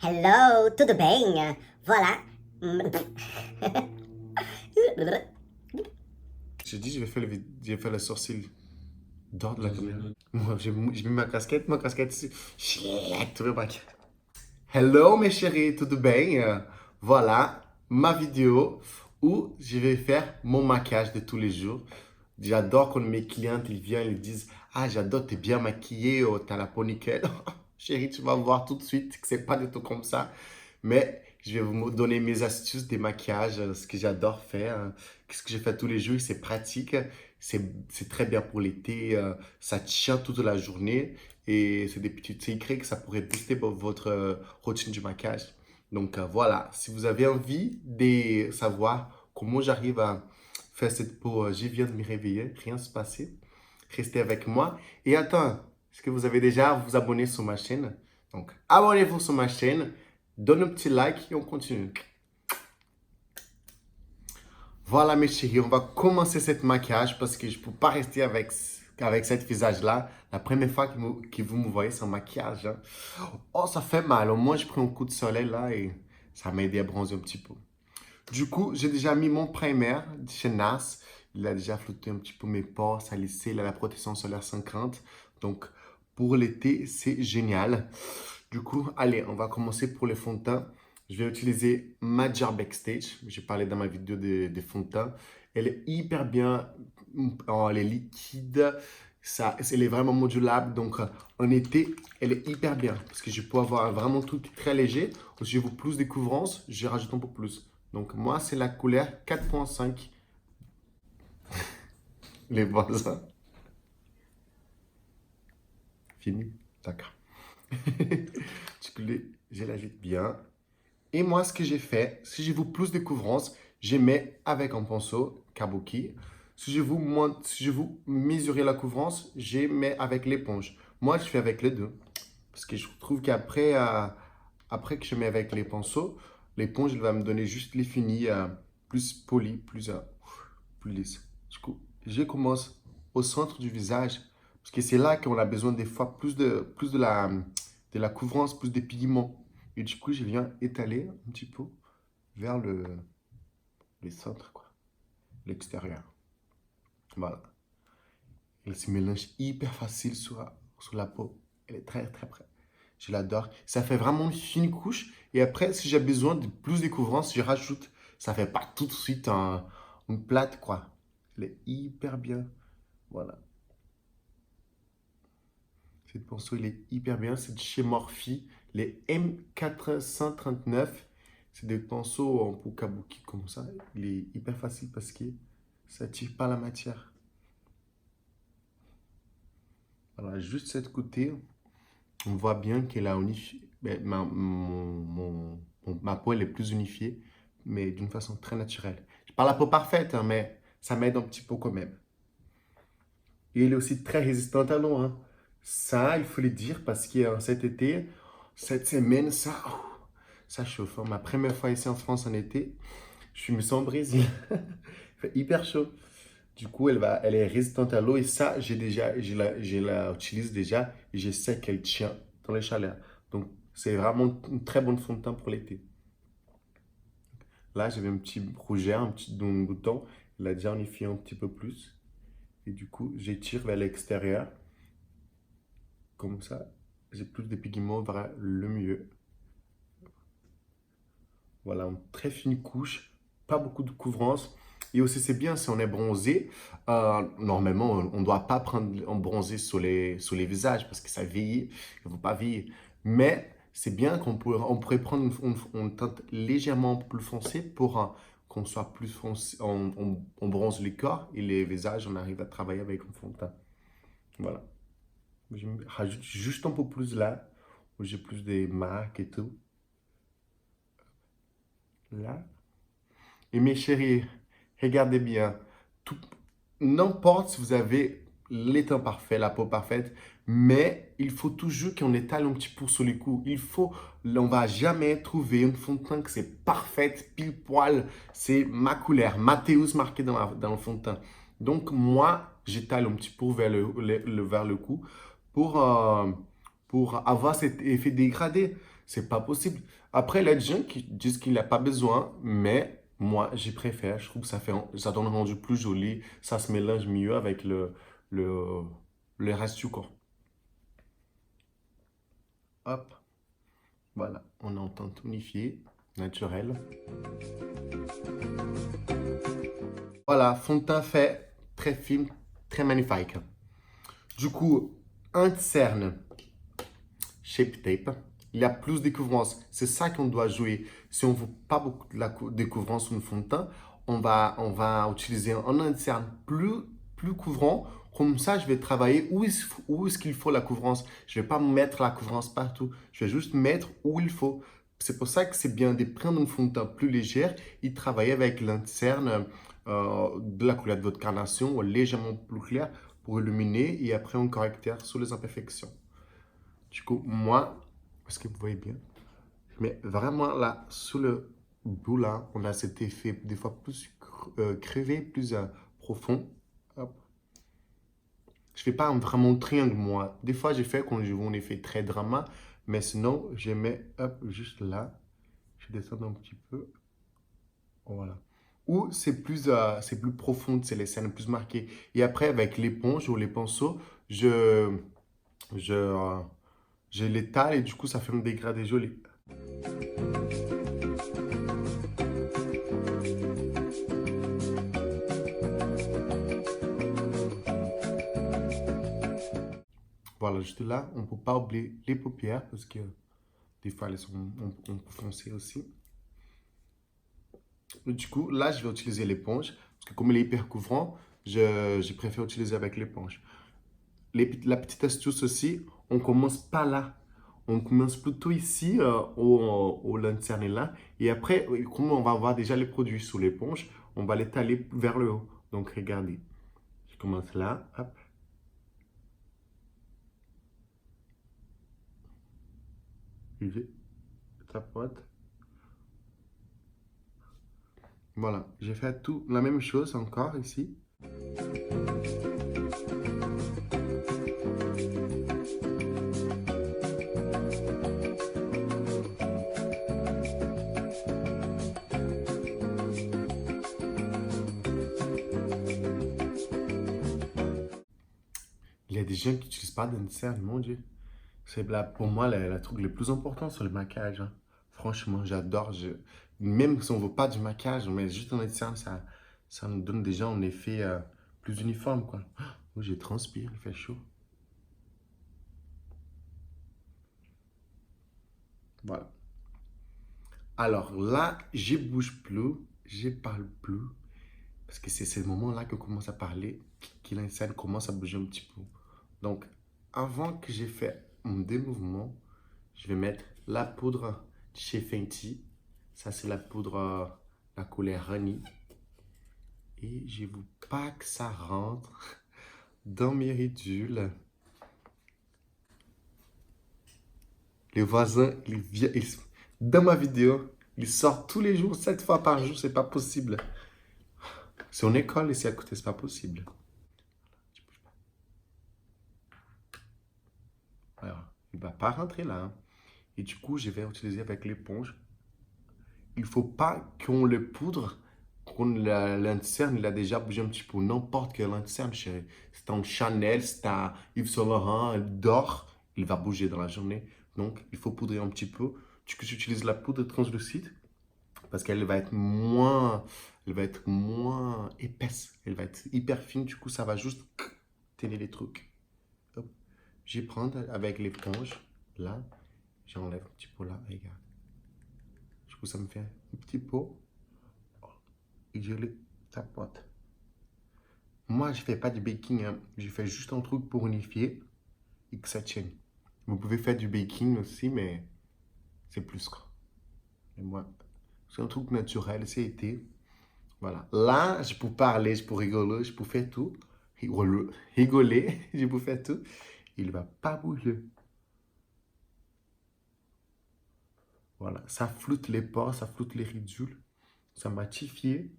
Hello, tudo bem? Voilà. J'ai dit, je vais faire le sourcil dehors de la caméra. Moi, j'ai mis ma casquette ici. Shit, tudo bem. Hello, mes chéris, tudo bem? Voilà ma vidéo où je vais faire mon maquillage de tous les jours. J'adore quand mes clientes ils viennent, ils disent ah, j'adore, t'es bien maquillée, oh, t'as la peau nickel. Chérie, tu vas voir tout de suite que c'est pas du tout comme ça. Mais je vais vous donner mes astuces des maquillages, ce que j'adore faire, ce que je fais tous les jours. C'est pratique, c'est très bien pour l'été, ça tient toute la journée et c'est des petits secrets que ça pourrait booster votre routine du maquillage. Donc voilà, si vous avez envie de savoir comment j'arrive à faire cette peau, je viens de me réveiller, rien ne se passait. Restez avec moi. Et attends, est-ce que vous avez déjà vous abonné sur ma chaîne? Donc, abonnez-vous sur ma chaîne, donne un petit like et on continue. Voilà mes chéris, on va commencer cette maquillage parce que je ne peux pas rester avec cette visage-là. La première fois que vous me voyez sans maquillage, hein. Oh, ça fait mal. Au moins, je prends un coup de soleil là et ça m'a aidé à bronzer un petit peu. Du coup, j'ai déjà mis mon primer de chez NARS. Il a déjà flouté un petit peu mes pores, ça lissé. Il a la protection solaire 50. Donc, pour l'été, c'est génial. Du coup, allez, on va commencer pour les fonds de teint. Je vais utiliser Major Backstage. J'ai parlé dans ma vidéo des fonds de teint. Elle est hyper bien. Oh, elle est liquide. Ça, elle est vraiment modulable. Donc, en été, elle est hyper bien. Parce que je peux avoir vraiment tout très léger. Si je veux plus de couvrance, je rajoute un peu plus. Donc, moi, c'est la couleur 4.5. Les voisins. Fini? D'accord. Du coup, je l'ajoute bien. Et moi, ce que j'ai fait, si je veux plus de couvrance, je mets avec un pinceau Kabuki. Si je veux mesurer la couvrance, je mets avec l'éponge. Moi, je fais avec les deux. Parce que je trouve qu'après après que je mets avec les pinceaux, l'éponge elle va me donner juste les finis plus polis, plus lisses. Du coup, je commence au centre du visage. Parce que c'est là qu'on a besoin des fois plus de la couvrance, plus de pigments. Et du coup, je viens étaler un petit peu vers le centre, quoi, l'extérieur. Voilà. Elle se mélange hyper facile sur la peau. Elle est très, très prête. Je l'adore. Ça fait vraiment une fine couche. Et après, si j'ai besoin de plus de couvrance, je rajoute. Ça fait pas tout de suite une plate, quoi. Elle est hyper bien. Voilà. Cette pinceau, il est hyper bien. C'est de chez Morphe. Les M439. C'est des pinceaux en peau kabuki comme ça. Il est hyper facile parce que ça tire pas la matière. Voilà, juste cette côté, on voit bien qu'elle a unifié. Ben, ma peau, elle est plus unifiée, mais d'une façon très naturelle. Je parle la peau parfaite, hein, mais ça m'aide un petit peu quand même. Et elle est aussi très résistante à l'eau, hein. Ça, il faut le dire parce que cet été, cette semaine, ça chauffe, hein. Ma première fois ici en France en été, je me sens au Brésil. Il fait hyper chaud. Du coup, elle est résistante à l'eau et ça, je la utilise déjà et je sais qu'elle tient dans les chaleurs. Donc, c'est vraiment une très bonne fond de teint pour l'été. Là, j'avais un petit rougeur, un petit bouton. Il a déjà unifié un petit peu plus. Et du coup, j'étire vers l'extérieur. Comme ça, j'ai plus de pigments vers le milieu. Voilà, une très fine couche, pas beaucoup de couvrance. Et aussi, c'est bien si on est bronzé. Normalement, on ne doit pas prendre un bronzé sur les visages parce que ça vieillit. Il ne faut pas vieillir. Mais c'est bien on pourrait prendre une teinte légèrement plus foncée pour qu'on soit plus foncé. On bronze les corps et les visages, on arrive à travailler avec un fond de teint. Voilà. Je rajoute juste un peu plus là, où j'ai plus des marques et tout. Là. Et mes chéris, regardez bien. Tout, n'importe si vous avez les teints parfaits, la peau parfaite, mais il faut toujours qu'on étale un petit peu sur les coups. On va jamais trouver une fond de teint que c'est parfaite, pile poil. C'est ma couleur, Mathéus marqué dans le fond de teint. Donc moi, j'étale un petit peu vers le cou pour avoir cet effet dégradé. C'est pas possible. Après, il y a des gens qui disent qu'il n'a pas besoin, mais moi, j'y préfère. Je trouve que ça donne un rendu plus joli. Ça se mélange mieux avec le, le reste du corps. Hop, voilà. On entend tonifier, naturel. Voilà, fond de teint fait, très fin, très magnifique. Du coup, un cerne Shape Tape. Il y a plus de couvrance. C'est ça qu'on doit jouer. Si on ne veut pas beaucoup de couvrance sur une fond de teint, on va utiliser un interne plus couvrant. Comme ça, je vais travailler où est-ce qu'il faut la couvrance. Je ne vais pas mettre la couvrance partout. Je vais juste mettre où il faut. C'est pour ça que c'est bien de prendre une fond de teint plus légère et travailler avec l'interne de la couleur de votre carnation légèrement plus clair pour illuminer et après un correcteur sur les imperfections. Du coup, moi, est-ce que vous voyez bien? Mais vraiment là, sous le bout là, on a cet effet des fois plus crevé, plus profond. Hop. Je fais pas vraiment un triangle moi. Des fois, j'ai fait quand je vois un effet très drama, mais sinon, je mets hop, juste là. Je descends un petit peu. Voilà. Ou c'est plus profond, c'est les scènes plus marquées. Et après, avec l'éponge ou les pinceaux, je, euh, je l'étale et du coup, ça fait un dégradé joli. Voilà, juste là, on ne peut pas oublier les paupières parce que des fois, elles sont un peu foncées aussi. Et du coup, là, je vais utiliser l'éponge parce que comme il est hyper couvrant, je préfère utiliser avec l'éponge. La petite astuce aussi, on commence pas là. On commence plutôt ici, au lanterne là. Et après, comme on va avoir déjà les produits sous l'éponge, on va l'étaler vers le haut. Donc, regardez. Je commence là, hop. Je tapote. Voilà, j'ai fait tout la même chose encore ici. Il y a des gens qui n'utilisent pas d'insert, mon Dieu. C'est là, pour moi le truc le plus important sur le maquillage, hein. Franchement, j'adore. Même si on ne veut pas du maquillage, mais juste un insert, ça nous donne déjà un effet plus uniforme, quoi. Oh, je transpire, il fait chaud. Voilà. Alors là, je bouge plus, je parle plus. Parce que c'est ce moment-là que commence à parler, que l'insert commence à bouger un petit peu. Donc, avant que j'ai fait mon démouvement, je vais mettre la poudre chez Fenty. Ça, c'est la poudre, la couleur Honey. Et je veux pas que ça rentre dans mes ridules. Les voisins, dans ma vidéo, ils sortent tous les jours, 7 fois par jour, c'est pas possible. C'est une école ici à côté, c'est pas possible. Alors, il va pas rentrer là, hein. Et du coup, je vais utiliser avec l'éponge. Il faut pas qu'on le poudre, qu'on l'interne, il a déjà bougé un petit peu. N'importe quel interne, chérie. C'est un Chanel, c'est un Yves Saint Laurent, d'or, il va bouger dans la journée. Donc, il faut poudrer un petit peu. Du coup, j'utilise la poudre translucide parce elle va être moins épaisse. Elle va être hyper fine. Du coup, ça va juste tenir les trucs. Hop. Je vais prendre avec l'éponge, là, j'enlève un petit peu là, regarde. Du coup, ça me fait un petit pot et je le tapote. Moi, je ne fais pas du baking, hein. Je fais juste un truc pour unifier et que ça tienne. Vous pouvez faire du baking aussi, mais c'est plus quoi. Et moi, c'est un truc naturel, c'est été. Voilà. Là, je peux parler, je peux rigoler, je peux faire tout. Rigoler, je peux faire tout. Il ne va pas bouger. Voilà. Ça floute les pores, ça floute les ridules. Ça m'a tifié.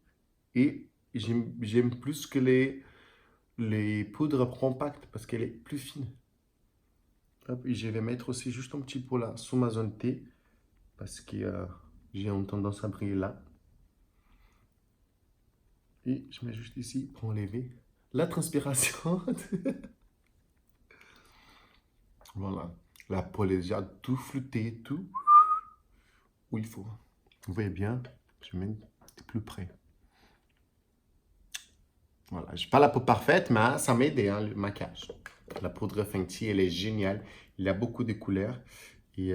Et j'aime plus que les poudres compactes parce qu'elle est plus fine. Hop, et je vais mettre aussi juste un petit peu là sous ma zone T parce que j'ai une tendance à briller là. Et je mets juste ici pour enlever la transpiration. Voilà. La peau est déjà tout floutée, tout où il faut. Vous voyez bien, je mets plus près. Voilà, j'ai pas la peau parfaite, mais ça m'a aidé, hein, le maquillage. La poudre Fenty, elle est géniale. Il y a beaucoup de couleurs. Et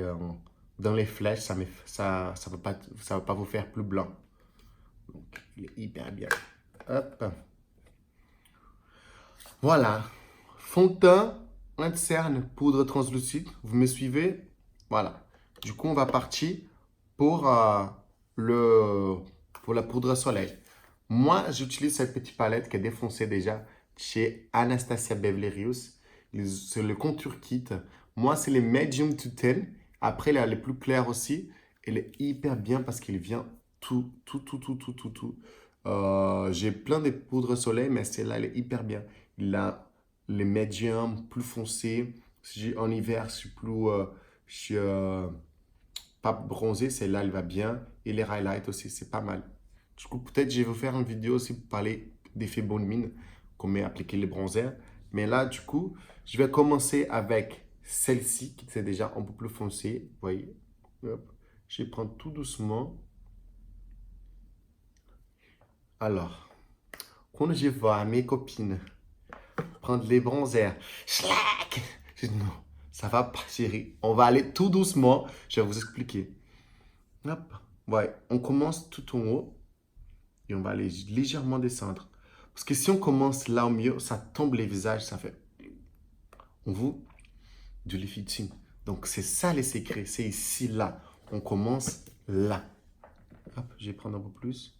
dans les flèches, ça va pas vous faire plus blanc. Donc, il est hyper bien. Hop. Voilà. Fond de teint, interne, poudre translucide. Vous me suivez? Voilà. Du coup, on va partir pour, pour la poudre soleil. Moi, j'utilise cette petite palette qui est défoncée déjà chez Anastasia Beverly Hills. C'est le contour kit. Moi, c'est les medium to 10. Après, les plus clairs aussi. Elle est hyper bien parce qu'il vient tout. J'ai plein de poudres soleil, mais celle-là, elle est hyper bien. Il a les médiums plus foncés. Si en hiver, je suis pas bronzé, celle-là, elle va bien. Et les highlights aussi, c'est pas mal. Du coup, peut-être je vais vous faire une vidéo aussi pour parler d'effet bonne mine, comment appliquer les bronzers. Mais là, du coup, je vais commencer avec celle-ci, qui est déjà un peu plus foncée. Vous voyez? Hop. Je vais prendre tout doucement. Alors, quand je vois mes copines prendre les bronzers, schlack, je dis non, ça va pas, chérie. On va aller tout doucement. Je vais vous expliquer. Hop. Ouais, on commence tout en haut et on va aller légèrement descendre. Parce que si on commence là au milieu, ça tombe les visages, ça fait. On vous du lifting. Donc c'est ça les secrets, c'est ici là. On commence là. Hop, je vais prendre un peu plus.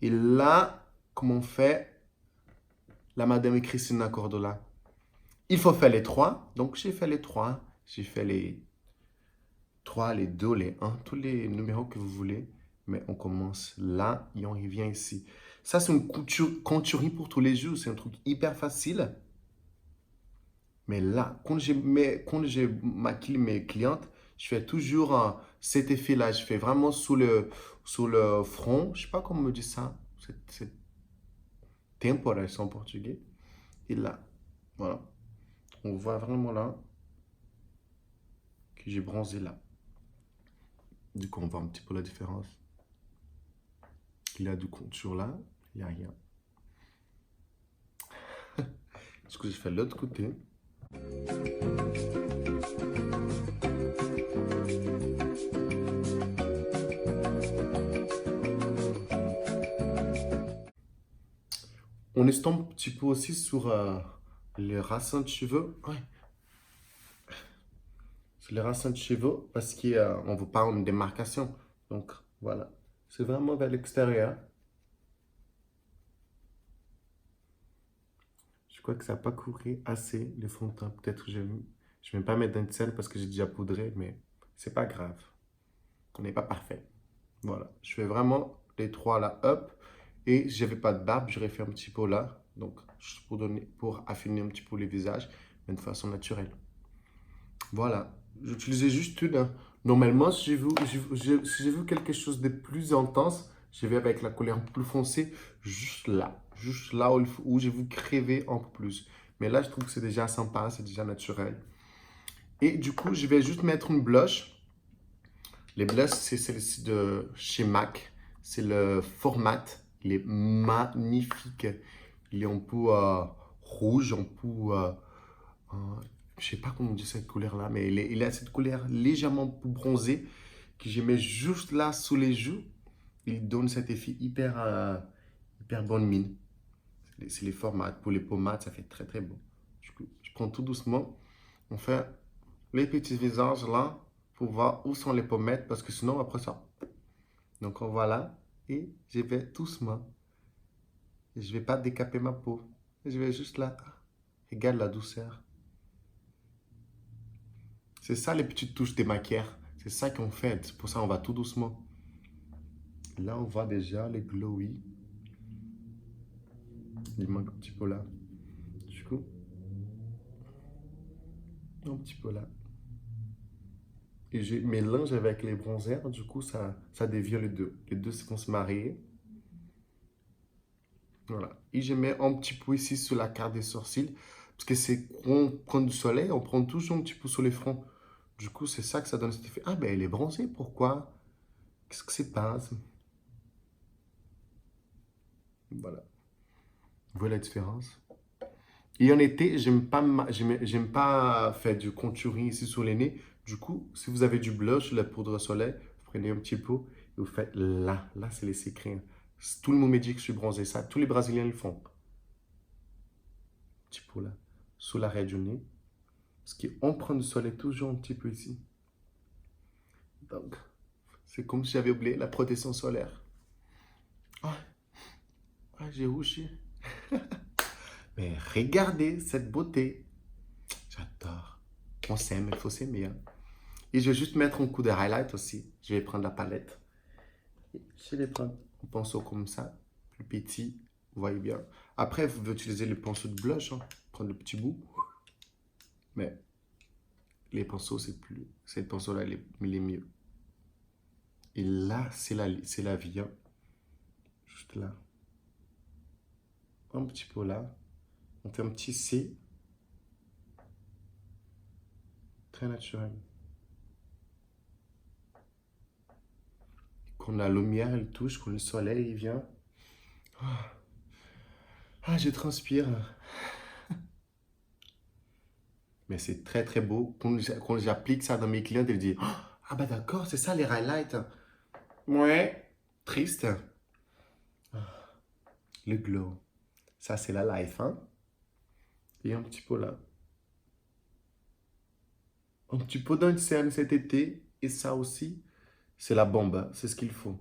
Et là, comment on fait? La Madame Christina Cordula. Il faut faire les trois. Donc j'ai fait les trois. J'ai fait les 3, les 2, les 1, tous les numéros que vous voulez. Mais on commence là et on revient ici. Ça, c'est une contouring pour tous les jours. C'est un truc hyper facile. Mais là, quand je maquille mes clientes, je fais toujours cet effet-là. Je fais vraiment sous le front. Je ne sais pas comment on dit ça. C'est temporaire en portugais. Et là, voilà. On voit vraiment là que j'ai bronzé là. Du coup, on voit un petit peu la différence. Il y a du contour là, il n'y a rien. Du coup, je fais l'autre côté. On estompe un petit peu aussi sur les racines de cheveux. Ouais. Sur les racines de cheveux parce qu'on ne veut pas une démarcation. Donc, voilà. C'est vraiment vers l'extérieur. Je crois que ça n'a pas couru assez le fond de teint. Peut-être que je ne vais pas mettre d'un scène parce que j'ai déjà poudré, mais c'est pas grave. On n'est pas parfait. Voilà. Je fais vraiment les trois là, hop. Et je n'avais pas de barbe, j'aurais fait un petit peu là. Donc, juste pour affiner un petit peu les visages, mais de façon naturelle. Voilà. J'utilisais juste une, hein. Normalement, si j'ai vu quelque chose de plus intense, je vais avec la couleur plus foncée, juste là. Juste là où je veux crever un peu plus. Mais là, je trouve que c'est déjà sympa, c'est déjà naturel. Et du coup, je vais juste mettre une blush. Les blushs, c'est celle-ci de chez MAC. C'est le format. Il est magnifique. Il est un peu rouge, un peu... je sais pas comment on dit cette couleur-là, mais il a cette couleur légèrement plus bronzée que je mets juste là sous les joues. Il donne cet effet hyper bonne mine. C'est les formats. Pour les pommades, ça fait très très beau. Du coup, je prends tout doucement. On fait les petits visages là pour voir où sont les pommettes parce que sinon après ça. Donc on va là et je vais doucement. Je vais pas décaper ma peau. Je vais juste là. Regarde la douceur. C'est ça les petites touches démaquillères. C'est ça qu'on fait. C'est pour ça on va tout doucement. Là on voit déjà les glowy. Il manque un petit peu là. Du coup, un petit peu là. Et je mélange avec les bronzers, du coup, ça devient les deux. Les deux vont se marier. Voilà. Et je mets un petit peu ici sur la carte des sourcils. Parce que c'est quand on prend du soleil, on prend toujours un petit peu sur les fronts. Du coup, c'est ça que ça donne cet effet. Ah, ben elle est bronzée, pourquoi? Qu'est-ce que c'est passe? Voilà. Vous voyez la différence? Et en été, j'aime pas faire du contouring ici sur les nez. Du coup, si vous avez du blush, la poudre soleil, vous prenez un petit peu et vous faites là. Là, c'est les secrets. Tout le monde me dit que je suis bronzé. Ça, tous les Brésiliens le font. Un petit peu là, sous l'arrêt du nez. Parce qu'on prend du soleil toujours un petit peu ici. Donc, c'est comme si j'avais oublié la protection solaire. Ah, j'ai rougi. Mais regardez cette beauté. J'adore. On s'aime, il faut s'aimer, hein. Et je vais juste mettre un coup de highlight aussi. Je vais prendre la palette. Je vais prendre un pinceau comme ça, plus petit. Vous voyez bien. Après, vous pouvez utiliser le pinceau de blush, hein. Prendre le petit bout. Mais les pinceaux, c'est plus. C'est le pinceau-là, il est mieux. Et là, c'est la vie, hein. Juste là. Un petit peu là. On fait un petit C. Très naturel. Quand la lumière, elle touche, quand le soleil, il vient. Ah, je transpire. Mais c'est très, très beau. Quand j'applique ça dans mes clients, ils disent, ah bah d'accord, c'est ça les highlights. Ouais, triste. Le glow. Ça, c'est la life, hein. Et un petit peu là. Un petit peu dans le cerne cet été. Et ça aussi, c'est la bombe, hein. C'est ce qu'il faut.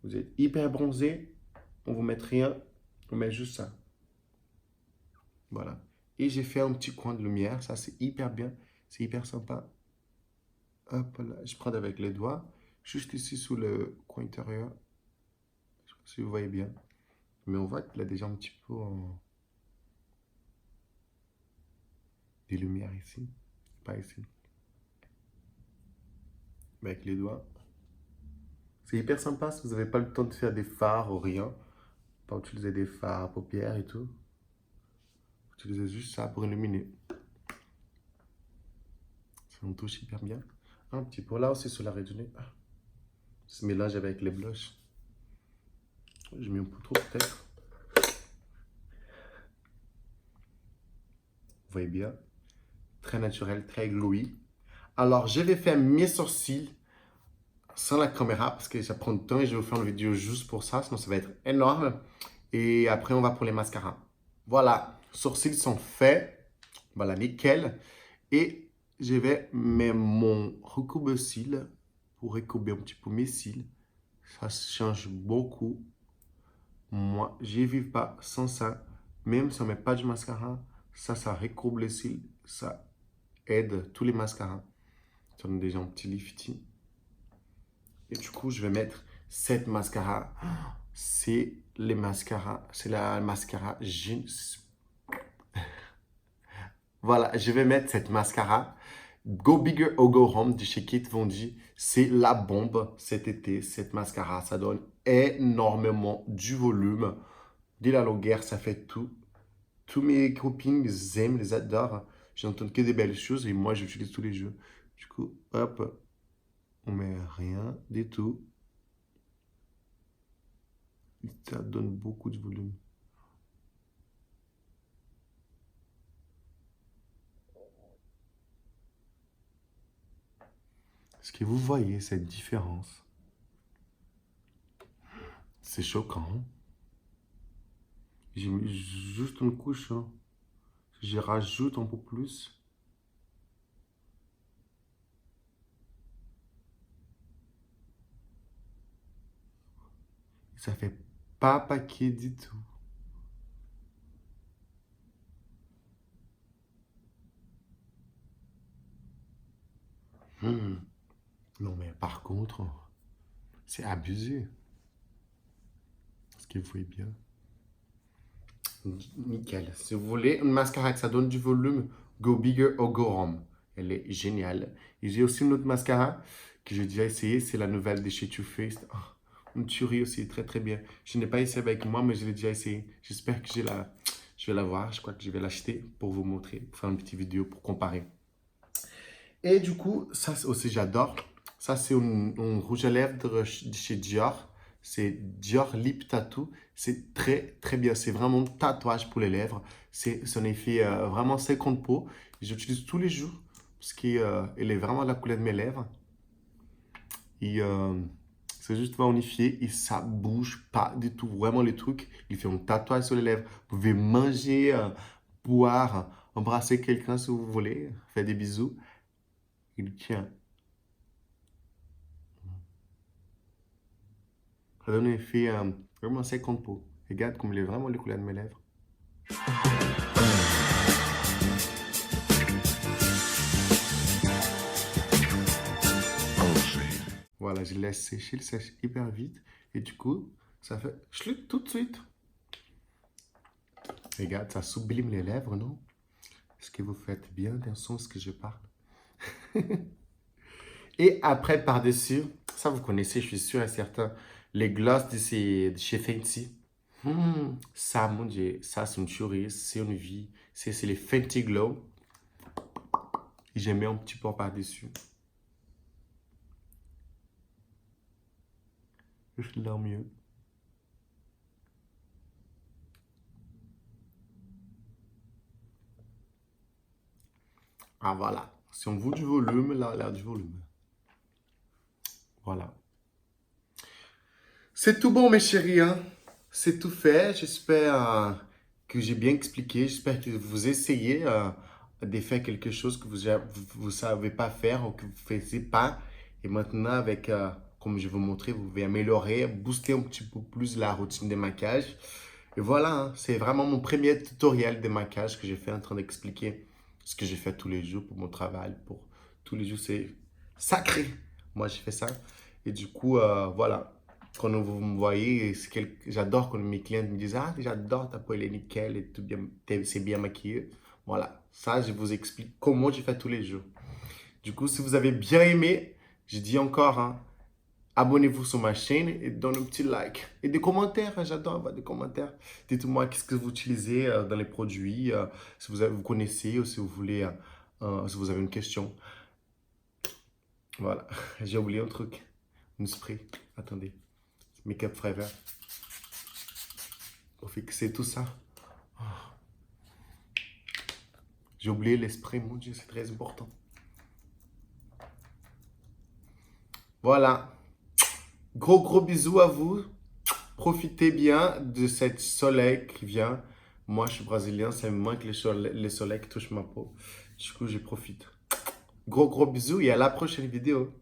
Vous êtes hyper bronzé. On vous met rien. On met juste ça. Voilà. Et j'ai fait un petit coin de lumière. Ça, c'est hyper bien. C'est hyper sympa. Hop là. Je prends avec les doigts. Juste ici sous le coin intérieur. Je sais pas si vous voyez bien. Mais on voit qu'il a déjà un petit peu des lumières ici. Pas ici. Mais avec les doigts. C'est hyper sympa si vous n'avez pas le temps de faire des fards ou rien. Pas utiliser des fards, paupières et tout. Utilisez juste ça pour illuminer. Ça me touche hyper bien. Un petit peu là aussi sur la du nez. Ça se mélange avec les blushs. Je mets un peu trop peut-être. Vous voyez bien. Très naturel, très glowy. Alors, je vais faire mes sourcils sans la caméra parce que ça prend du temps et je vais vous faire une vidéo juste pour ça, sinon ça va être énorme. Et après, on va pour les mascaras. Voilà, sourcils sont faits. Voilà, nickel. Et je vais mettre mon recoube-cils pour recouvrir un petit peu mes cils. Ça change beaucoup. Moi, je ne vis pas sans ça. Même si on ne met pas de mascara, ça recouvre les cils. Ça aide tous les mascaras. Ça donne déjà un petit lifting. Et du coup, je vais mettre cette mascara. C'est les mascaras. C'est la mascara jeans. Voilà, je vais mettre cette mascara. Go Bigger or Go Home de chez Kate Von D. C'est la bombe cet été, cette mascara. Ça donne énormément du volume. Dès la longueur, ça fait tout. Tous mes copines les aiment, les adorent. J'entends que des belles choses et moi, j'utilise tous les jours. Du coup, hop, on met rien du tout. Ça donne beaucoup de volume. Est-ce que vous voyez cette différence? C'est choquant, hein? J'ai mis juste une couche, hein. Je rajoute un peu plus. Ça fait pas paquet du tout. Non, mais par contre, c'est abusé. Est-ce que vous voyez bien? Nickel. Si vous voulez une mascara que ça donne du volume, Go Bigger or Go Home. Elle est géniale. Et j'ai aussi une autre mascara que j'ai déjà essayé. C'est la nouvelle de chez Too Faced. Oh, une tuerie aussi, très très bien. Je n'ai pas essayé avec moi, mais je l'ai déjà essayé. J'espère que je vais la voir. Je crois que je vais l'acheter pour vous montrer, pour faire une petite vidéo pour comparer. Et du coup, ça aussi j'adore. Ça c'est un rouge à lèvres de chez Dior. C'est Dior Lip Tattoo. C'est très très bien. C'est vraiment un tatouage pour les lèvres. C'est son effet vraiment 50 peau. J'utilise tous les jours parce qu'elle est vraiment la couleur de mes lèvres. Et c'est juste va unifier et ça bouge pas du tout. Vraiment les trucs, il fait un tatouage sur les lèvres. Vous pouvez manger, boire, embrasser quelqu'un si vous voulez, faire des bisous. Il tient. Ça donne un effet vraiment 50 peau. Regarde comme il est vraiment les couleurs de mes lèvres. Voilà, je laisse sécher, il sèche hyper vite. Et du coup, ça fait chlut tout de suite. Regarde, ça sublime les lèvres, non? Est-ce que vous faites bien attention à ce que je parle? Et après, par-dessus, ça vous connaissez, je suis sûr et certain, les glosses de chez Fenty. Ça, mon Dieu, ça c'est une tuerie, c'est une vie. C'est les Fenty Glow. Et j'ai mis un petit peu par-dessus. Juste là mieux. Ah voilà, si on veut du volume, là, il y a du volume. Voilà. C'est tout bon, mes chéris, hein? C'est tout fait. J'espère que j'ai bien expliqué. J'espère que vous essayez de faire quelque chose que vous ne savez pas faire ou que vous ne faisiez pas. Et maintenant, avec, comme je vais vous montrer, vous pouvez améliorer, booster un petit peu plus la routine de maquillage. Et voilà, hein, c'est vraiment mon premier tutoriel de maquillage que j'ai fait en train d'expliquer ce que j'ai fait tous les jours pour mon travail. Pour tous les jours, c'est sacré. Moi, j'ai fait ça. Et du coup, voilà. Quand vous me voyez, j'adore quand mes clients me disent « Ah, j'adore ta peau, elle est nickel et tout bien, c'est bien maquillé. » Voilà, ça, je vous explique comment je fais tous les jours. Du coup, si vous avez bien aimé, je dis encore, hein, abonnez-vous sur ma chaîne et donnez un petit like. Et des commentaires, hein, j'adore avoir des commentaires. Dites-moi qu'est-ce que vous utilisez dans les produits, si vous connaissez ou si vous voulez, si vous avez une question. Voilà, j'ai oublié un truc, une spray. Attendez. Make-up Forever. Pour fixer tout ça. J'ai oublié l'esprit, mon Dieu, c'est très important. Voilà. Gros bisous à vous. Profitez bien de cette soleil qui vient. Moi, je suis brésilien, ça me manque le soleil qui touche ma peau. Du coup, je profite. Gros bisous et à la prochaine vidéo.